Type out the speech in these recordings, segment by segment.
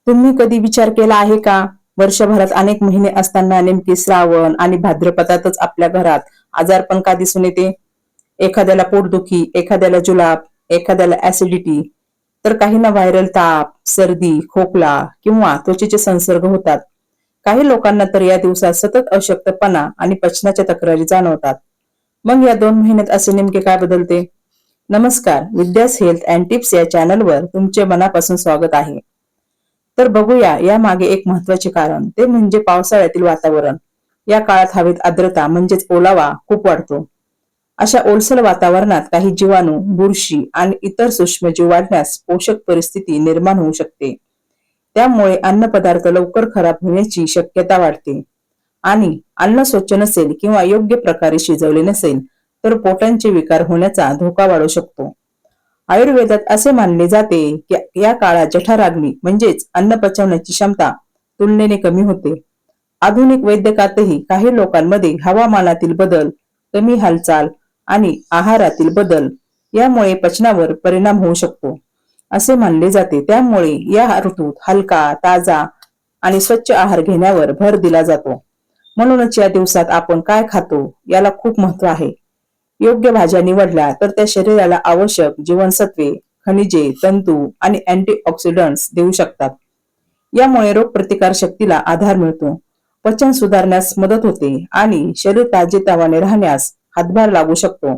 तुम्ही कधी विचार केला आहे का? वर्षभरात अनेक महिने असताना नेमके श्रावण आणि भाद्रपदातच आपल्या घरात आजारपण का दिसून येते? एखाद्याला पोटदुखी, एखाद्याला जुलाब, एखाद्याला ऍसिडिटी, तर काहींना व्हायरल ताप, सर्दी, खोकला किंवा त्वचेचे संसर्ग होतात. काही लोकांना तर या दिवसात सतत अशक्तपणा आणि पचनाच्या तक्रारी जाणवतात. मग या 2 महिन्यात असे नेमके काय बदलते? नमस्कार, विद्यास हेल्थ अँड टिप्स या चॅनलवर तुमचे मनापासून स्वागत आहे. तर बघूया या मागे एक महत्वाचे कारण, ते म्हणजे पावसाळ्यातील वातावरण. या काळात हवेत आर्द्रता म्हणजेच ओलावा खूप वाढतो. अशा ओलसर वातावरणात काही जीवाणू, बुरशी आणि इतर सूक्ष्मजीव वाढण्यास पोषक परिस्थिती निर्माण होऊ शकते. त्यामुळे अन्नपदार्थ लवकर खराब होण्याची शक्यता वाढते आणि अन्न स्वच्छ नसेल किंवा योग्य प्रकारे शिजवले नसेल तर पोटांचे विकार होण्याचा धोका वाढू शकतो. आयुर्वेदात असे मानले जाते की या काळात जठराग्नी म्हणजेच अन्न पचवण्याची क्षमता तुलनेने कमी होते. आधुनिक वैद्यकातही काही लोकांमध्ये हवामानातील बदल, कमी हालचाल आणि आहारातील बदल यामुळे पचनावर परिणाम होऊ शकतो असे मानले जाते. त्यामुळे या ऋतूत हलका, ताजा आणि स्वच्छ आहार घेण्यावर भर दिला जातो. म्हणूनच या दिवसात आपण काय खातो याला खूप महत्व आहे. योग्य भाज्या निवडल्या तर त्या शरीराला आवश्यक जीवनसत्वे, खनिजे, तंतू आणि अँटीऑक्सिडंट्स देऊ शकतात. यामुळे रोगप्रतिकार शक्तीला आधार मिळतो, पचन सुधारण्यास मदत होते आणि शरीर ताजेतवाने राहण्यास हातभार लागू शकतो.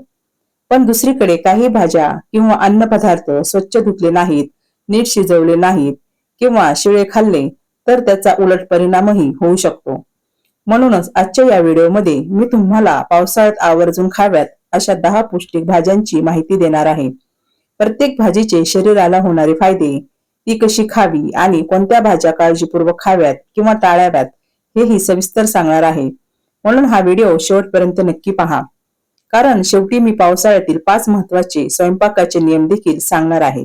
पण दुसरीकडे काही भाज्या किंवा अन्नपदार्थ स्वच्छ धुतले नाहीत, नीट शिजवले नाहीत किंवा शिळे खाल्ले तर त्याचा उलट परिणामही होऊ शकतो. म्हणूनच आजच्या या व्हिडिओमध्ये मी तुम्हाला पावसाळ्यात आवर्जून खाव्यात अशा 10 पौष्टिक भाज्यांची माहिती देणार आहे. प्रत्येक भाजीचे शरीराला होणारे फायदे, ती कशी खावी आणि कोणत्या भाज्या काळजीपूर्वक खाव्यात किंवा टाळाव्यात हेही सविस्तर सांगणार आहे. म्हणून हा व्हिडिओ शेवटपर्यंत नक्की पहा, कारण शेवटी मी पावसाळ्यातील 5 महत्वाचे स्वयंपाकाचे नियम देखील सांगणार आहे.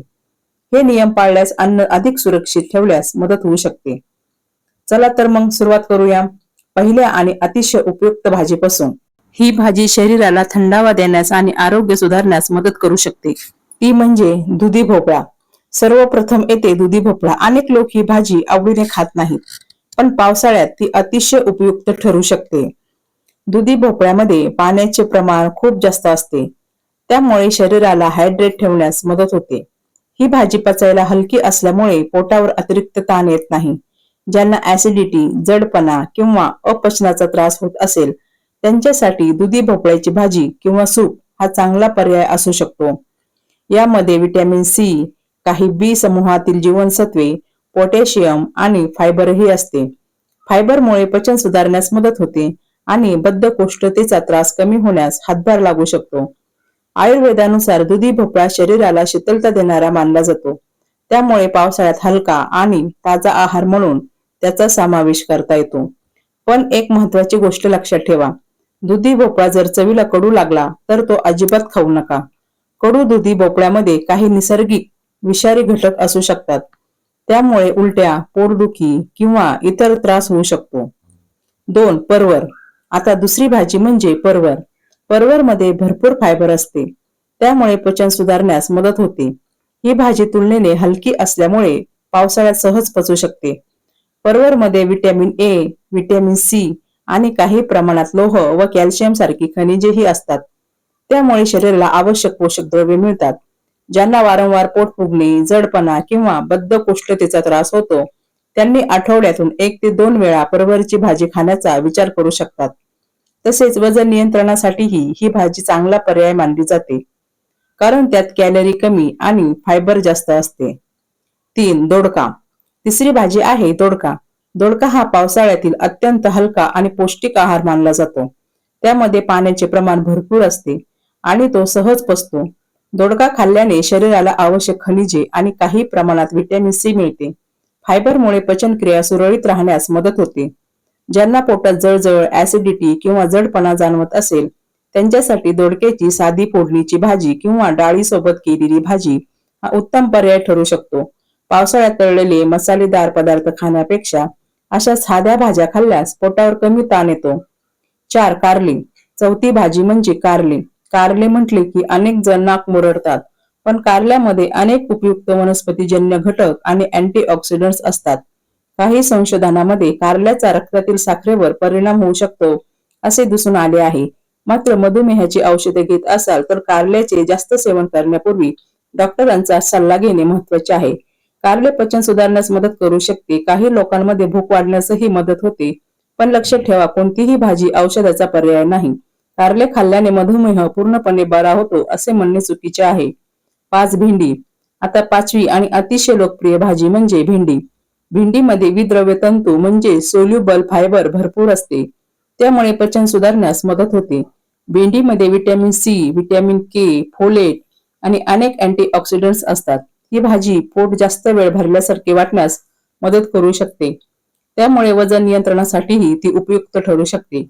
हे नियम पाळल्यास अन्न अधिक सुरक्षित ठेवल्यास मदत होऊ शकते. चला तर मग सुरुवात करूया पहिल्या आणि अतिशय उपयुक्त भाजीपासून. ही भाजी शरीराला थंडावा देण्यास आणि आरोग्य सुधारण्यास मदत करू शकते. ती म्हणजे दुधी भोपळा. सर्वप्रथम येते दुधी भोपळा. अनेक लोक ही भाजी आवडीने खात नाहीत, पण पावसाळ्यात ती अतिशय उपयुक्त ठरू शकते. दुधी भोपळ्यामध्ये पाण्याचे प्रमाण खूप जास्त असते, त्यामुळे शरीराला हायड्रेट ठेवण्यास मदत होते. ही भाजी पचायला हलकी असल्यामुळे पोटावर अतिरिक्त ताण येत नाही. ज्यांना ऍसिडिटी, जडपणा किंवा अपचनाचा त्रास होत असेल त्यांच्यासाठी दुधी भोपळ्याची भाजी किंवा सूप हा चांगला पर्याय असू शकतो. यामध्ये व्हिटॅमिन सी, काही बी समूहातील जीवनसत्वे, पोटॅशियम आणि फायबरही असते. फायबरमुळे पचन सुधारण्यास मदत होते आणि बद्धकोष्ठतेचा त्रास कमी होण्यास हातभार लागू शकतो. आयुर्वेदानुसार दुधी भोपळा शरीराला शीतलता देणारा मानला जातो. त्यामुळे पावसाळ्यात हलका आणि ताजा आहार म्हणून त्याचा समावेश करता येतो. पण एक महत्वाची गोष्ट लक्षात ठेवा, दुधी भोपळा जर चवीला कडू लागला तर तो अजिबात खाऊ नका. कडू दुधी भोपळ्यामध्ये काही नैसर्गिक विषारी घटक असू शकतात, त्यामुळे उलट्या, पोटदुखी किंवा इतर त्रास होऊ शकतो. 2. परवर. आता दुसरी भाजी म्हणजे परवर. परवरमध्ये भरपूर फायबर असते, त्यामुळे पचन सुधारण्यास मदत होते. ही भाजी तुलनेने हलकी असल्यामुळे पावसाळ्यात सहज पचू शकते. परवरमध्ये व्हिटॅमिन ए, व्हिटॅमिन सी आणि काही प्रमाणात लोह व कॅल्शियम सारखी खनिजेही असतात. त्यामुळे शरीराला आवश्यक पोषक द्रव्ये मिळतात. ज्यांना वारंवार पोट फुगणे, जडपणा किंवा बद्धकोष्ठतेचा त्रास होतो त्यांनी आठवड्यातून 1 ते 2 वेळा परवरची भाजी खाण्याचा विचार करू शकतात. तसेच वजन नियंत्रणासाठीही ही भाजी चांगला पर्याय मानली जाते, कारण त्यात कॅलरी कमी आणि फायबर जास्त असते. 3. दोडका. तिसरी भाजी आहे दोडका. दोडका हा पावसाळ्यातील अत्यंत हलका आणि पौष्टिक आहार मानला जातो. त्यामध्ये पाण्याचे प्रमाण भरपूर असते आणि तो सहज पचतो. दोडका खाल्ल्याने शरीराला आवश्यक खनिजे आणि काही प्रमाणात व्हिटॅमिन सी मिळते. फायबरमुळे पचनक्रिया सुरळीत राहण्यास मदत होते. ज्यांना पोटात जळजळ, ऍसिडिटी किंवा जडपणा जाणवत असेल त्यांच्यासाठी दोडक्याची साधी फोडणीची भाजी किंवा डाळीसोबत केलेली भाजी हा उत्तम पर्याय ठरू शकतो. पावसाळ्यात तळलेले मसालेदार पदार्थ खाण्यापेक्षा अशा साध्या भाज्या खाल्ल्यास पोटावर कमी ताण येतो. 4. कारले. चौथी भाजी म्हणजे कारले. कारले म्हटले की अनेक जण नाक मुरडतात, पण कारल्यामध्ये अनेक उपयुक्त वनस्पतीजन्य घटक आणि अँटीऑक्सिडंट्स असतात. काही संशोधनामध्ये कारल्याचा रक्तातील साखरेवर परिणाम होऊ शकतो असे दिसून आले आहे. मात्र मधुमेहाची औषधे घेत असाल तर कारल्याचे जास्त सेवन करण्यापूर्वी डॉक्टरांचा सल्ला घेणे महत्वाचे आहे. कारले पचन सुधारण्यास मदत करू शकते. काही लोकांमध्ये भूक वाढण्यासही मदत होते. पण लक्षात ठेवा, कोणतीही भाजी औषधाचा पर्याय नाही. कारले खाल्ल्याने मधुमेह पूर्णपणे बरा होतो असे म्हणणे चुकीचे आहे. 5. भेंडी. आता 5वी आणि अतिशय लोकप्रिय भाजी म्हणजे भेंडी. भेंडीमध्ये विद्रव्य तंतू म्हणजे सोल्युबल फायबर भरपूर असते. त्यामुळे पचन सुधारण्यास मदत होते. भेंडीमध्ये vitamin C, vitamin K, folate आणि अनेक अँटीऑक्सिडंट्स असतात. ही भाजी पोट जास्त वेळ भरल्यासारखे वाटण्यास मदत करू शकते. त्यामुळे वजन नियंत्रणासाठीही ती उपयुक्त ठरू शकते.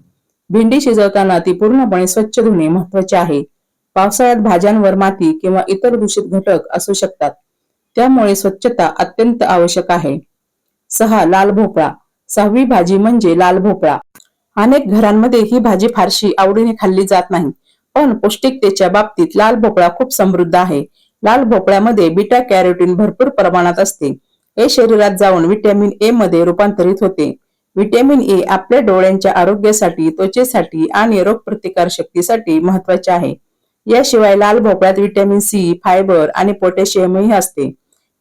भेंडी शिजवताना ती पूर्णपणे स्वच्छ धुणे महत्वाचे आहे. पावसाळ्यात भाज्यांवर माती किंवा इतर दूषित घटक असू शकतात. त्यामुळे स्वच्छता अत्यंत आवश्यक आहे. 6. लाल भोपळा. 6वी भाजी म्हणजे लाल भोपळा. अनेक घरांमध्ये ही भाजी फारशी आवडीने खाल्ली जात नाही, पण पौष्टिकतेच्या बाबतीत लाल भोपळा खूप समृद्ध आहे. लाल भोपळ्यामध्ये बीटा कॅरोटीन भरपूर प्रमाणात असते. हे शरीरात जाऊन व्हिटॅमिन ए मध्ये रूपांतरित होते. व्हिटॅमिन ए आपल्या डोळ्यांच्या आरोग्यासाठी, त्वचेसाठी आणि रोगप्रतिकार शक्तीसाठी महत्वाचे आहे. याशिवाय लाल भोपळ्यात व्हिटॅमिन सी, फायबर आणि पोटॅशियमही असते.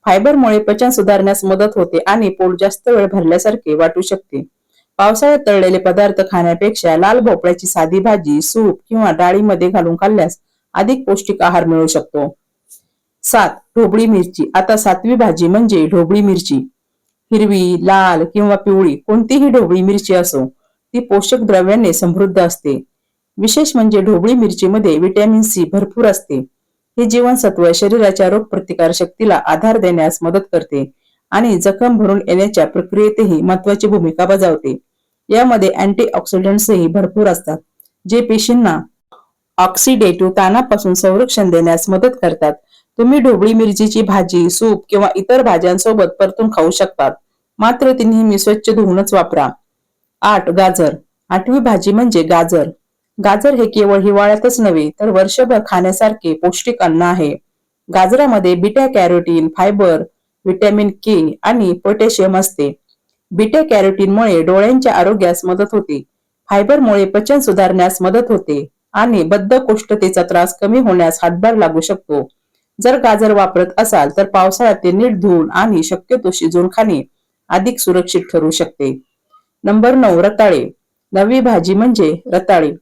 फायबरमुळे पचन सुधारण्यास मदत होते आणि पोट जास्त वेळ भरल्यासारखे वाटू शकते. पावसाळ्यात तळलेले पदार्थ खाण्यापेक्षा लाल भोपळ्याची साधी भाजी, सूप किंवा डाळीमध्ये घालून खाल्ल्यास अधिक पौष्टिक आहार मिळू शकतो. 7. ढोबळी मिरची. आता 7वी भाजी म्हणजे ढोबळी मिरची. हिरवी, लाल किंवा पिवळी कोणतीही ढोबळी मिरची असो, ती पोषक द्रव्यांनी समृद्ध असते. विशेष म्हणजे ढोबळी मिरचीमध्ये व्हिटॅमिन सी भरपूर असते. हे जीवनसत्व शरीराच्या रोगप्रतिकार शक्तीला आधार देण्यास मदत करते आणि जखम भरून येण्याच्या प्रक्रियेतही महत्वाची भूमिका बजावते. यामध्ये अँटीऑक्सिडंट्सही भरपूर असतात, जे पेशींना ऑक्सिडेटिव्ह ताणापासून संरक्षण देण्यास मदत करतात. तुम्ही ढोबळी मिरचीची भाजी, सूप किंवा इतर भाज्यांसोबत परतून खाऊ शकतात. मात्र ती नेहमी स्वच्छ धुवूनच वापरा. 8. गाजर. 8वी भाजी म्हणजे गाजर. गाजर हे केवळ हिवाळ्यातच नव्हे तर वर्षभर खाण्यासारखे पौष्टिक अन्न आहे. गाजरामध्ये beta carotene, fibre, vitamin K आणि पोटॅशियम असते. बीटा कॅरोटीनमुळे डोळ्यांच्या आरोग्यास मदत होते. फायबरमुळे पचन सुधारण्यास मदत होते आणि बद्धकोष्ठतेचा त्रास कमी होण्यास हातभार लागू शकतो. जर गाजर वापरत असाल तर पावसाळ्यात ते नीट धुवून आणि शक्यतो शिजवून खाणे अधिक सुरक्षित ठरू शकते. नंबर 9. रताळे. 9वी भाजी म्हणजे रताळे.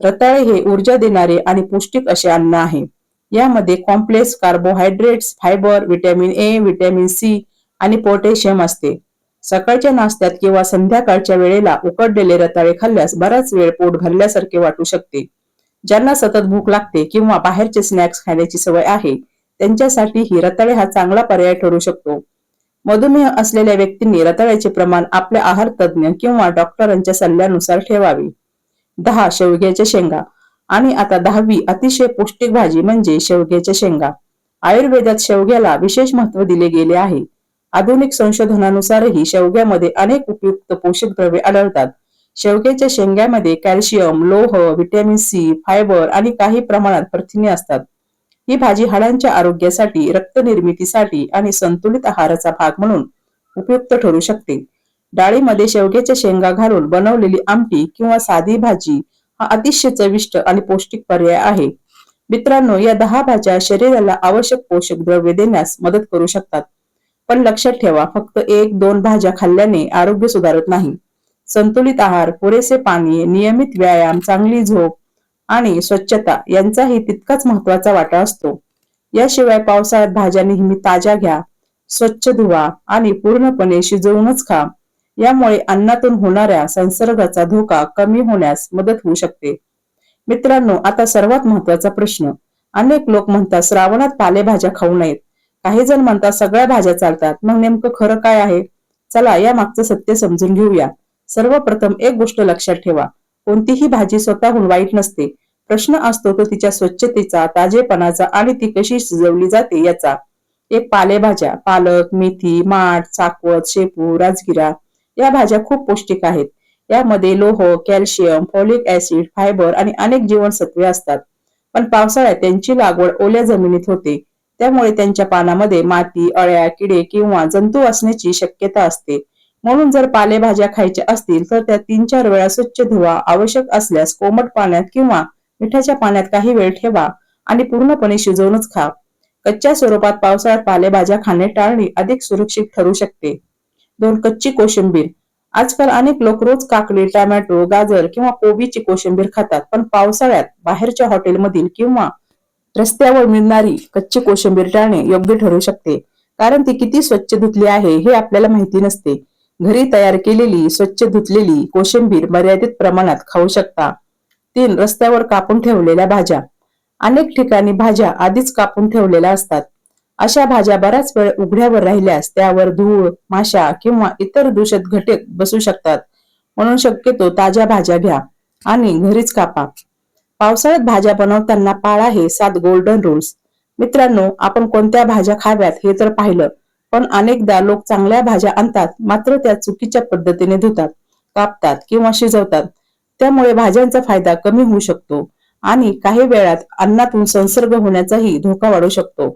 रताळे हे ऊर्जा देणारे आणि पौष्टिक असे अन्न आहे. यामध्ये complex carbohydrates, fibre, vitamin A, vitamin C आणि पोटॅशियम असते. सकाळच्या नाश्त्यात किंवा संध्याकाळच्या वेळेला उकडलेले रताळे खाल्ल्यास बराच वेळ पोट भरल्यासारखे वाटू शकते. ज्यांना सतत भूक लागते किंवा बाहेरचे स्नॅक्स खाण्याची सवय आहे, त्यांच्यासाठी ही रताळे हा चांगला पर्याय ठरू शकतो. मधुमेह असलेल्या व्यक्तींनी रताळ्याचे प्रमाण आपल्या आहार तज्ज्ञ किंवा डॉक्टरांच्या सल्ल्यानुसार ठेवावे. 10. शेवग्याच्या शेंगा. आणि आता 10वी अतिशय पौष्टिक भाजी म्हणजे शेवग्याच्या शेंगा. आयुर्वेदात शेवग्याला विशेष महत्त्व दिले गेले आहे. आधुनिक संशोधनानुसारही शेवग्यामध्ये अनेक उपयुक्त पोषक द्रव्ये आढळतात. शेवग्याच्या शेंग्यामध्ये कॅल्शियम, लोह, व्हिटॅमिन सी, फायबर आणि काही प्रमाणात प्रथिने असतात. ही भाजी हाडांच्या आरोग्यासाठी, रक्त निर्मितीसाठी आणि संतुलित आहाराचा भाग म्हणून उपयुक्त ठरू शकते. डाळीमध्ये शेवग्याच्या शेंगा घालून बनवलेली आमटी किंवा साधी भाजी हा अतिशय चविष्ट आणि पौष्टिक पर्याय आहे. मित्रांनो, या 10 भाज्या शरीराला आवश्यक पोषक द्रव्ये देण्यास मदत करू शकतात. पण लक्षात ठेवा, फक्त 1-2 भाज्या खाल्ल्याने आरोग्य सुधारत नाही. संतुलित आहार, पुरेसे पाणी, नियमित व्यायाम, चांगली झोप आणि स्वच्छता यांचाही तितकाच महत्वाचा वाटा असतो. याशिवाय पावसाळ्यात भाज्या नेहमी ताज्या घ्या, स्वच्छ धुवा आणि पूर्णपणे शिजवूनच खा. यामुळे अन्नातून होणाऱ्या संसर्गाचा धोका कमी होण्यास मदत होऊ शकते. मित्रांनो, आता सर्वात महत्वाचा प्रश्न. अनेक लोक म्हणतात श्रावणात पालेभाज्या खाऊ नयेत. काही जण म्हणतात सगळ्या भाज्या चालतात. मग नेमकं खरं काय आहे? चला या मागचं सत्य समजून घेऊया. सर्वप्रथम एक गोष्ट लक्षात ठेवा, कोणतीही भाजी स्वतःहून वाईट नसते. प्रश्न असतो तो तिच्या स्वच्छतेचा, ताजेपणाचा आणि ती कशी शिजवली जाते याचा. एक पालेभाज्या, पालक, मेथी, माठ, चाकवत, शेपू, राजगिरा या भाज्या खूप पौष्टिक आहेत. यामध्ये लोह, कॅल्शियम, फॉलिक ऍसिड, फायबर आणि अनेक जीवनसत्वे असतात. पण पावसाळ्यात त्यांची लागवड ओल्या जमिनीत होते. त्यामुळे त्यांच्या पानामध्ये माती, अळ्या, किडे किंवा जंतू असण्याची शक्यता असते. म्हणून जर पालेभाज्या खायच्या असतील तर त्या 3-4 वेळा स्वच्छ धुवा. आवश्यक असल्यास कोमट पाण्यात किंवा मिठाच्या पाण्यात काही वेळ ठेवा आणि पूर्णपणे शिजवूनच खा. कच्च्या स्वरूपात पावसाळ्यात पालेभाज्या खाणे टाळणे अधिक सुरक्षित ठरू शकते. 2. कच्ची कोशिंबीर. आजकाल अनेक लोक रोज काकडी, टोमॅटो, गाजर किंवा कोबीची कोशिंबीर खातात, पण पावसाळ्यात बाहेरच्या हॉटेलमधील किंवा रस्त्यावर मिळणारी कच्ची कोशिंबीर टाळणे योग्य ठरू शकते, कारण ती किती स्वच्छ धुतली आहे हे आपल्याला माहिती नसते. घरी तयार केलेली स्वच्छ धुतलेली कोशिंबीर मर्यादित प्रमाणात खाऊ शकता. 3. रस्त्यावर कापून ठेवलेल्या भाज्या. अनेक ठिकाणी भाज्या आधीच कापून ठेवलेल्या असतात. अशा भाज्या बराच वेळ उघड्यावर राहिल्यास त्यावर धूळ, माशा किंवा इतर दूषित घटक बसू शकतात. म्हणून शक्यतो ताज्या भाज्या घ्या आणि घरीच कापा. पावसाळ्यात भाज्या बनवताना पाळा हे 7 गोल्डन रूल्स. मित्रांनो, आपण कोणत्या भाज्या खाव्यात हे तर पाहिलं, पण अनेकदा लोक चांगल्या भाज्या आणतात मात्र त्या चुकीच्या पद्धतीने धुतात, कापतात किंवा शिजवतात. त्यामुळे भाज्यांचा फायदा कमी होऊ शकतो आणि काही वेळात अन्नातून संसर्ग होण्याचाही धोका वाढू शकतो.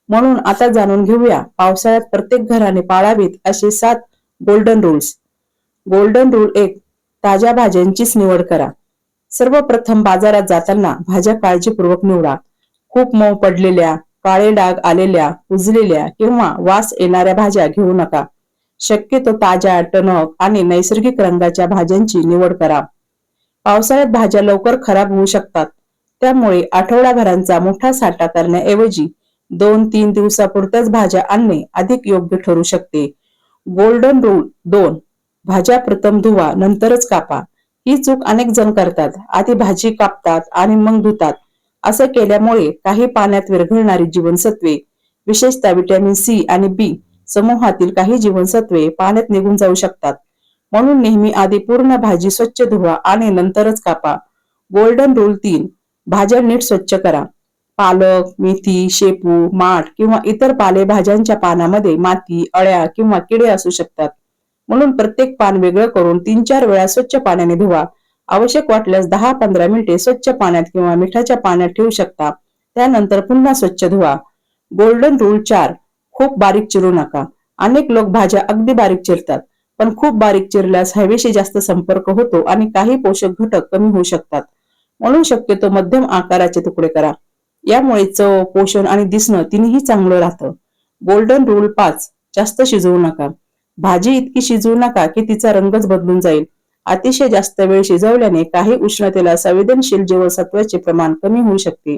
म्हणून आता जाणून घेऊया पावसाळ्यात प्रत्येक घराने पाळावीत असे 7 गोल्डन रूल्स. Golden rule 1. ताज्या भाज्यांचीच निवड करा. सर्वप्रथम बाजारात जाताना भाज्या काळजीपूर्वक निवडा. खूप मऊ पडलेल्या, काळे डाग आलेल्या, कुजलेल्या किंवा वास येणाऱ्या भाज्या घेऊ नका. शक्यतो ताज्या, टणक आणि नैसर्गिक रंगाच्या भाज्यांची निवड करा. पावसाळ्यात भाज्या लवकर खराब होऊ शकतात, त्यामुळे आठवडाभरांचा मोठा साठा करण्याऐवजी 2-3 दिवसापुरत्याच भाज्या आणणे अधिक योग्य ठरू शकते. Golden rule 2. भाज्या प्रथम धुवा नंतरच कापा. ही चूक अनेक जण करतात. आधी भाजी कापतात आणि मग धुतात. असं केल्यामुळे काही पाण्यात विरघळणारी जीवनसत्वे, विशेषतः व्हिटॅमिन सी आणि बी समूहातील काही जीवनसत्वे पाण्यात निघून जाऊ शकतात. म्हणून नेहमी आधी पूर्ण भाजी स्वच्छ धुवा आणि नंतरच कापा. Golden rule 3. भाज्या नीट स्वच्छ करा. पालक, मेथी, शेपू, माठ किंवा इतर पालेभाज्यांच्या पानामध्ये माती, अळ्या किंवा किडे असू शकतात. म्हणून प्रत्येक पान वेगळं करून 3-4 वेळा स्वच्छ पाण्याने धुवा. आवश्यक वाटल्यास 10-15 मिनिटे स्वच्छ पाण्यात किंवा मिठाच्या पाण्यात ठेवू शकता. त्यानंतर पुन्हा स्वच्छ धुवा. Golden rule 4. खूप बारीक चिरू नका. अनेक लोक भाज्या अगदी बारीक चिरतात, पण खूप बारीक चिरल्यास हवेशी जास्त संपर्क होतो आणि काही पोषक घटक कमी होऊ शकतात. म्हणून शक्यतो मध्यम आकाराचे तुकडे करा. यामुळे चव, पोषण आणि दिसणं तिन्ही चांगलं राहतं. Golden rule 5. जास्त शिजवू नका. भाजी इतकी शिजवू नका की तिचा रंगच बदलून जाईल. अतिशय जास्त वेळ शिजवल्याने काही उष्णतेला संवेदनशील जीवनसत्वाचे प्रमाण कमी होऊ शकते.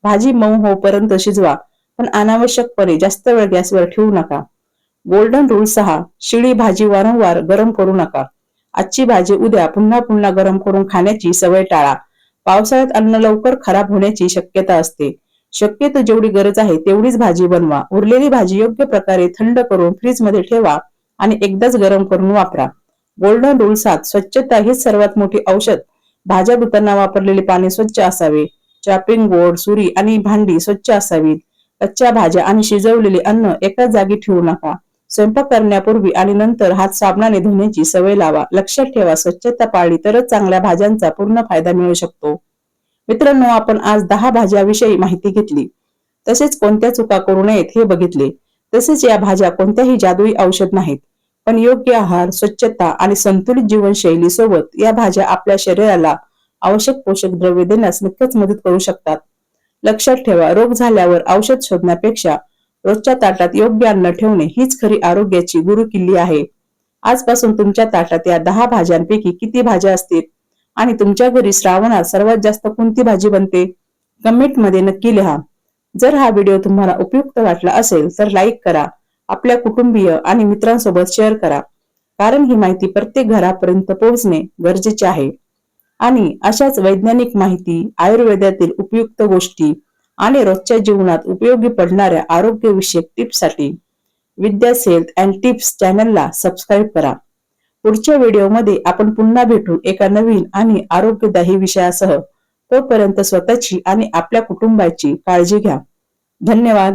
भाजी मऊ होईपर्यंत शिजवा, पण अनावश्यकपणे जास्त वेळ गॅसवर ठेवू नका. Golden rule 6. शिळी भाजी वारंवार गरम करू नका. आजची भाजी उद्या पुन्हा पुन्हा गरम करून खाण्याची सवय टाळा. पावसाळ्यात अन्न लवकर खराब होण्याची शक्यता असते. शक्यतो जेवढी गरज आहे तेवढीच भाजी बनवा. उरलेली भाजी योग्य प्रकारे थंड करून फ्रीजमध्ये ठेवा आणि एकदाच गरम करून वापरा. Golden rule 7. स्वच्छता हीच सर्वात मोठी औषध. भाज्या धुताना वापरलेले पाणी स्वच्छ असावे. चॉपिंग बोर्ड, सुरी आणि भांडी स्वच्छ असावीत. कच्च्या भाज्या आणि शिजवलेले अन्न एकाच जागी ठेवू नका. स्वयंपाक करण्यापूर्वी आणि नंतर हात साबणाने धुण्याची सवय लावा. लक्षात ठेवा, स्वच्छता पाळली तरच चांगल्या भाज्यांचा पूर्ण फायदा मिळू शकतो. मित्रांनो, आपण आज 10 भाज्याविषयी माहिती घेतली. तसेच कोणत्या चुका करू नयेत हे बघितले. तसेच या भाज्या कोणत्याही जादुई औषध नाहीत, पण योग्य आहार, स्वच्छता आणि संतुलित जीवनशैली सोबत या भाज्या आपल्या शरीराला आवश्यक पोषक द्रव्ये देण्यास नक्कीच मदत करू शकतात. लक्षात ठेवा, रोग झाल्यावर औषध शोधण्यापेक्षा रोजच्या ताटात योग्य अन्न ठेवणे हीच खरी आरोग्याची गुरुकिल्ली आहे. आजपासून तुमच्या ताटात या 10 भाज्यांपैकी किती भाज्या असतील आणि तुमच्या घरी श्रावणात सर्वात जास्त कोणती भाजी बनते? कमेंटमध्ये नक्की लिहा. जर हा व्हिडिओ तुम्हाला उपयुक्त वाटला असेल तर लाईक करा. आपल्या कुटुंबीय आणि मित्रांसोबत शेअर करा, कारण ही माहिती प्रत्येक घरापर्यंत पोहोचणे गरजेचे आहे. आणि अशाच वैज्ञानिक माहिती, आयुर्वेदातील उपयुक्त गोष्टी आणि रोजच्या जीवनात उपयोगी पडणाऱ्या आरोग्यविषयक टिप्ससाठी विद्यास हेल्थ अँड टिप्स चॅनलला सबस्क्राईब करा. पुढच्या व्हिडिओमध्ये आपण पुन्हा भेटू एका नवीन आणि आरोग्यदायी विषयासह. तोपर्यंत स्वतःची आणि आपल्या कुटुंबाची काळजी घ्या. धन्यवाद.